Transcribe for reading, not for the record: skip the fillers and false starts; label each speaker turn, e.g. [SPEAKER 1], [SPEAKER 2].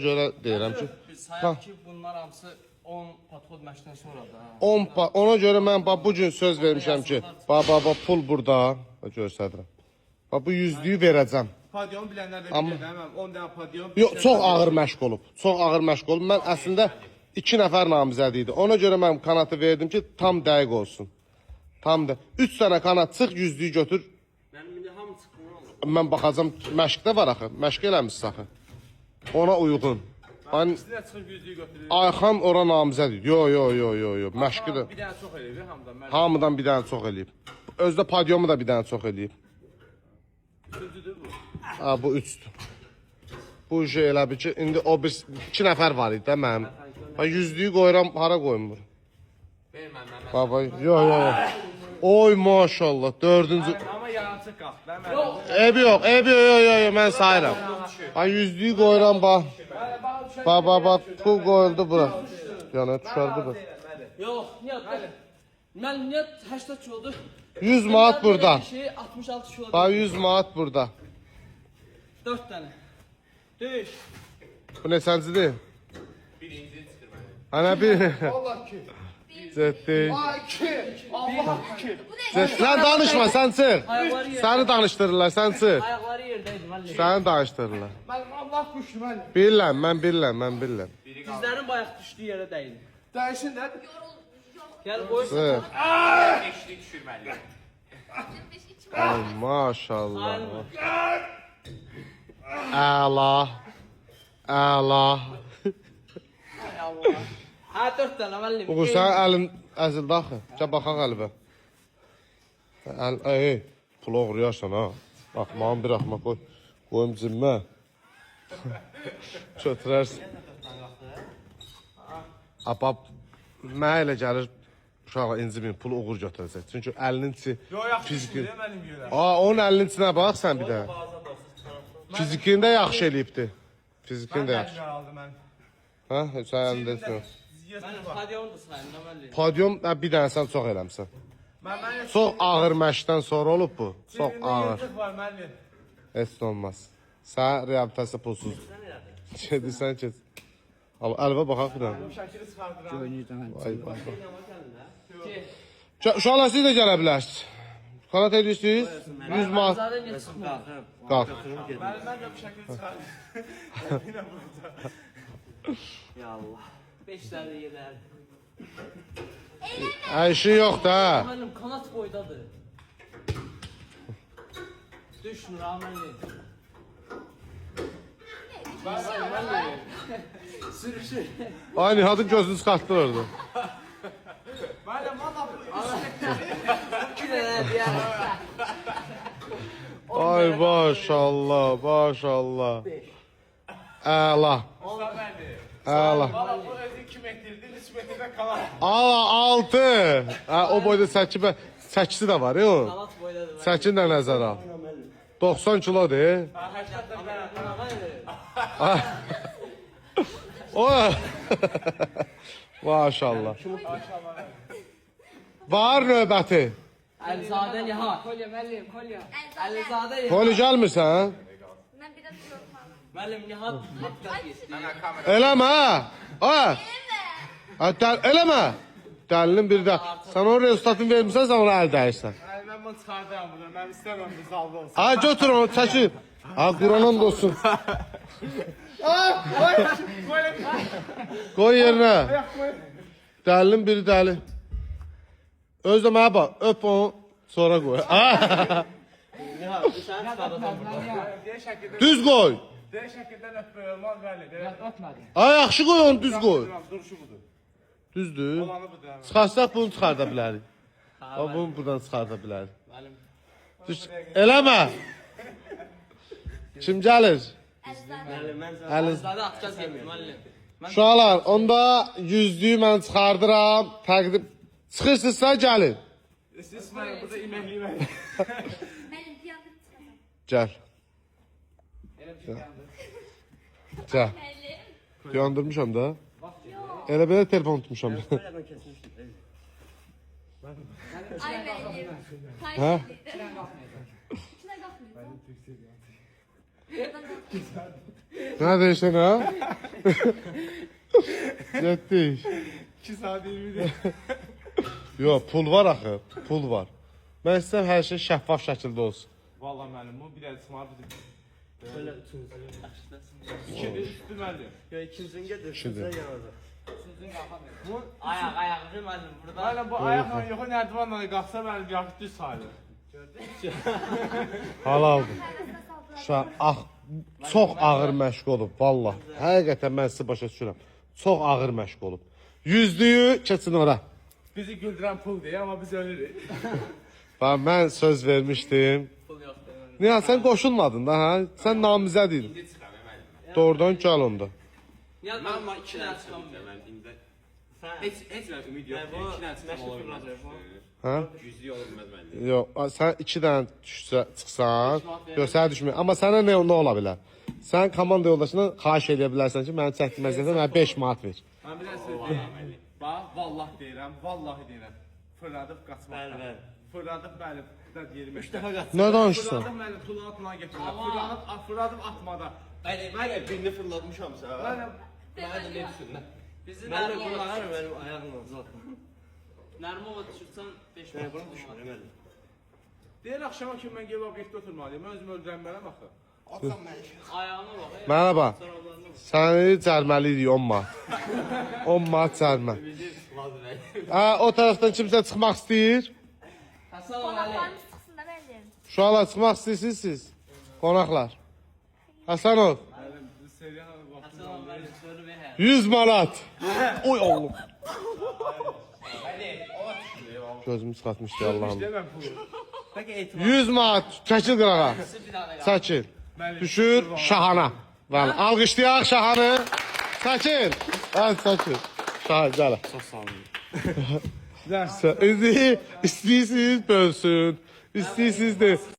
[SPEAKER 1] görə deyirəm ki,
[SPEAKER 2] Sayaq ki, bunlar hamısı 10 patxod məşqdən sonra da.
[SPEAKER 1] ona görə mən bu gün söz vermişəm ki, pul burada, göstərirəm. Bu 100-lüyü verəcəm.
[SPEAKER 3] Padion bilənlər də bilir, həmən 10 dənə padion.
[SPEAKER 1] Yox, çox ağır məşq olub. Çox ağır məşq olub. Mən əslində 2 nəfər namizəd idi. Ona görə mən kanatı verdim ki, tam dəqiq olsun. Tam da 3 dənə kanat çıx, 100-lüyü götür.
[SPEAKER 2] Mənim indi hamı çıxdı.
[SPEAKER 1] Mən baxacam, məşqdə var axı. Məşq eləmişsiniz axı. Ona uyğun. Mən
[SPEAKER 3] Sizə çıxır 100-lüyü götürür.
[SPEAKER 1] Ayxan ora namizəd idi. Yo. Məşqi də
[SPEAKER 3] Bir dənə çox eləyir hamıdan.
[SPEAKER 1] hamıdan bir dənə çox eləyib. Özdə podiomu da bir dənə çox eləyib.
[SPEAKER 3] Üçüncüdür bu.
[SPEAKER 1] Ha, bu 3'dür. Bu şey elə bir ki, indi o bir 2 nəfər var idi də mənim. Ha 100-lüyü qoyuram, hara qoymur?
[SPEAKER 2] Ver mən.
[SPEAKER 1] Baba, yo. Oy maşallah, 4-cü.
[SPEAKER 3] Amma yarımçıq qalx.
[SPEAKER 1] Ebi yox, yo, mən sayıram. Ha 100-lüyü qoyuram, bax. Baba, pul qoyuldu bura. Yəni düşər bura.
[SPEAKER 2] Yox, Nihat. Mən Nihat 80 kilodur.
[SPEAKER 1] 100 manat burada.
[SPEAKER 2] 66 kilodur.
[SPEAKER 1] Bax 100 manat burada.
[SPEAKER 2] 4 dənə. Düş.
[SPEAKER 1] Bu neçəncidir?
[SPEAKER 3] Birincini çıxır mənə.
[SPEAKER 1] Ana bir.
[SPEAKER 3] Allah ki.
[SPEAKER 1] Ciddi.
[SPEAKER 3] Allah ki.
[SPEAKER 1] Sən danışma, sən çıx.
[SPEAKER 2] Ayaqları yerdə.
[SPEAKER 1] Səni danışdırırlar, sən çıx.
[SPEAKER 2] Ayaqları yerdəydi müəllim.
[SPEAKER 1] Səni danışdırırlar.
[SPEAKER 3] Mənim Allah düşdü mənim.
[SPEAKER 1] Bilirəm, mən bilirəm.
[SPEAKER 2] Dizlərin bayaq düşdüyü yerə dəydi.
[SPEAKER 3] Dəyişin də.
[SPEAKER 2] Gəl qoy.
[SPEAKER 1] Çıx.
[SPEAKER 3] Eşli düşür mənim.
[SPEAKER 1] Ay maşallah. Əla.
[SPEAKER 2] Ay Allah. Ha 4 dənə müəllim.
[SPEAKER 1] Bu sən əlin əzildi axı. Gəl baxaq əlbə. Pul oğruyarsan ha. Bax, mənə bir axma qoy. Qoyum cimə. Götürərsən. Abab, mənə elə gəlir, uşaqlar incimin pulu uğur götürəcək. Çünki əlinin içi fiziki.
[SPEAKER 3] Mənim görə.
[SPEAKER 1] Onun əlinin içinə bax sən bir də. Fizikində yaxşı eləyibdi. Fizikində yaxşı.
[SPEAKER 3] aldı mən.
[SPEAKER 1] Hə, heç əlində etmir.
[SPEAKER 2] Mənim padiyon da sayın müəllim.
[SPEAKER 1] Podium bir dənə sən çox eləmsən.
[SPEAKER 3] Mən
[SPEAKER 1] Çox ağır məşqdən sonra olub bu. Çox ağır.
[SPEAKER 3] Yırtıq var müəllim.
[SPEAKER 1] Heç də olmaz. Sən reabilitasiya pulsuz. Gedirsən keç. Əlvə baxaq bir dənə.
[SPEAKER 3] Şəkili çıxardıram.
[SPEAKER 1] Uşaqlar siz də gələ bilərsiniz. Kanat edirsiniz. 100 manat.
[SPEAKER 2] Zaten niyə çıxmır?
[SPEAKER 1] Qalx.
[SPEAKER 3] Mən də bu şəkili çıxardım.
[SPEAKER 2] Ya Allah. 5 dənə yerlər.
[SPEAKER 1] İşin yox da.
[SPEAKER 2] Müəllim kanat boydadır. Düşmür ha müəllim. Müəllim. Sürüşür.
[SPEAKER 1] Ay Nihat'ın gözünü çıxartdı orada.
[SPEAKER 3] Müəllim valla bu
[SPEAKER 2] 2 dənə deyər.
[SPEAKER 1] Ay maşallah. Əla. Əla.
[SPEAKER 3] Valla bu özü 2 metrdir, 3 metrdə kalar.
[SPEAKER 1] Ala 6. O boyda çəkisi də var ya o.
[SPEAKER 2] Kanat boydadır.
[SPEAKER 1] Çəkin də nəzərə al. 90 kilodur. O. Maşallah. Var növbəti.
[SPEAKER 2] Əlizadə Nihat. Kolya müəllim, kolya. Əlizadə Nihat.
[SPEAKER 1] Poli gəlmirsən?
[SPEAKER 4] Ben biraz yorulmadım.
[SPEAKER 2] Müəllim Nihat haqqat yesin.
[SPEAKER 1] Eləmə. Ha. Eləmə. Dəlinin biri də. Sən o resultatını vermirsən, sən ona əl dəyirsən.
[SPEAKER 3] Mən bunu çıxardıram buradan. Mən istəmirəm bu zalda olsun.
[SPEAKER 1] Ha götür onu, çəkil. Ha Qur'anın da olsun. Qoy yerinə. Dəlinin biri dəli. Özdə mənə bax, öp onu, sonra qoy.
[SPEAKER 2] Nihat, sən çıxardasan burada.
[SPEAKER 3] Deyə şəkildə,
[SPEAKER 1] Düz qoy.
[SPEAKER 3] deyə şəkildən öpmək olmaz bəli.
[SPEAKER 1] Ay yaxşı qoy onu, düz qoy.
[SPEAKER 3] Duruşu budur.
[SPEAKER 1] Düzdür.
[SPEAKER 3] Olanı budur.
[SPEAKER 1] Çıxarsaq bunu çıxarda bilərik. Bunu buradan çıxarda bilərik.
[SPEAKER 2] Müəllim.
[SPEAKER 1] Eləmə. Kim gəlir?
[SPEAKER 2] Müəllim, mən sənə
[SPEAKER 1] Əliz-
[SPEAKER 2] Əlizadə atqaz yemin müəllim.
[SPEAKER 1] Uşaqlar, onda 100-lüyü mən çıxardıram. Təqdim. Çıxırsınızsa gəlin.
[SPEAKER 3] Siz mənim burada iməkliyim.
[SPEAKER 4] Benim piyango çıkacağım.
[SPEAKER 1] Gəl. Gəl.
[SPEAKER 4] Benim.
[SPEAKER 1] Yandırmışam da. Elə belə telefon tutmuşam.
[SPEAKER 4] Ay benim.
[SPEAKER 1] Ha?
[SPEAKER 4] İçine kalkmıyor.
[SPEAKER 1] Ne deyirsən ha? Getdik.
[SPEAKER 3] 2 saat 20 değil.
[SPEAKER 1] Yox, pul var axı, pul var. Mən istəyirəm hər şey şəffaf şəkildə olsun.
[SPEAKER 3] Valla müəllim, bu bir əl smart bizim.
[SPEAKER 2] Böyle üçüncü başlasın.
[SPEAKER 3] 2 üstü müəllim.
[SPEAKER 5] Ya ikincini getir.
[SPEAKER 1] Şimdi.
[SPEAKER 5] Sen yanada.
[SPEAKER 2] Üçüncü kalkamıyor.
[SPEAKER 3] Bu
[SPEAKER 2] Ayak değil müəllim burada.
[SPEAKER 3] Müəllim bu ayaqla yox, nərdivanla qalxsa müəllim yaxşı düz sayılır.
[SPEAKER 1] Halaldır. Uşaq, çox ağır məşq olub, vallah. Həqiqətən mən sizi başa düşürəm. Çox ağır məşq olub. Yüzlüyü keçin ora.
[SPEAKER 3] Bizi güldürən pul deyə, amma biz ölürük.
[SPEAKER 1] Bax, mən söz vermişdim.
[SPEAKER 2] Pul yok değil.
[SPEAKER 1] Niyə, sən qoşulmadın da, hə? Sən namizəd idin. Doğrudan gəl onda.
[SPEAKER 2] Ya ben ama iki tane çıkamıyorum.
[SPEAKER 6] Heç bir ümid yox.
[SPEAKER 5] bu
[SPEAKER 6] 2 dənə çıxsam
[SPEAKER 5] məşq
[SPEAKER 6] ola
[SPEAKER 5] fırlatır
[SPEAKER 6] bilməz.
[SPEAKER 5] bu.
[SPEAKER 1] Hə?
[SPEAKER 6] Yüzlük olur bilməz məndə.
[SPEAKER 1] Yox, sən 2 dənə çıxsan, göstər düşmür. Amma sənə nə ola bilər? Sən komanda yoldaşına xahiş edə bilərsən ki, mənim çəkdiyim əziyyətə mənə 5 manat ver.
[SPEAKER 3] Mən bir dənə söz deyirəm. Bax, vallahi deyirəm, vallahi deyirəm. Fırladıq qaçmaq.
[SPEAKER 5] Bəli, bəli.
[SPEAKER 3] Fırladıq, bəli, da yerim.
[SPEAKER 5] 3 dəfə qaç.
[SPEAKER 1] Nə danışırsan?
[SPEAKER 3] Fırladım mənim pulunu atmağa gətirirəm. Fırladım atmada.
[SPEAKER 5] Mən birini fırlatmışam sən.
[SPEAKER 3] Mənim
[SPEAKER 2] Bizi
[SPEAKER 5] Mən də
[SPEAKER 2] Nermova
[SPEAKER 5] kullanırım benim ayağımla zaten.
[SPEAKER 2] Nermova düşürsen 5
[SPEAKER 5] Ben
[SPEAKER 2] manat.
[SPEAKER 5] bunu düşünürüm ben.
[SPEAKER 3] deyir axşama kimi mən gəlib obyektdə oturmalıyım. Mən özümü öldürəm mənəm axı.
[SPEAKER 2] Ayağına bak.
[SPEAKER 1] Mənə bax, səni cərməliydik 10 manat. 10 manat cərmə. Hə, o tərəfdən kimsə çıxmaq istəyir?
[SPEAKER 2] Hasan Ali.
[SPEAKER 4] Qonaqlarımız çıxsın da müəllim.
[SPEAKER 1] Uşaqlar çıxmaq istəyirsiniz siz? Qonaqlar. Həsənov,
[SPEAKER 3] Mənim seriyanın vaxtı.
[SPEAKER 2] Hasan Ali soru ver her.
[SPEAKER 1] 100 manat. Oy oğlum. Gözümü çıxartmışdı Allah'ım.
[SPEAKER 3] Deməm pulu. Bəlkə etibar.
[SPEAKER 1] 100 manat, çəkil qırağa.
[SPEAKER 2] Bir tane kaldı.
[SPEAKER 1] Çəkil. Düşür Şahana. Bəli, alqışlayaq Şahanı. Çəkil. Hə, çəkil. Şahan, gəl.
[SPEAKER 6] Çox sağ olun.
[SPEAKER 1] İndi istəyirsiniz bölsün. İstəyirsiniz de.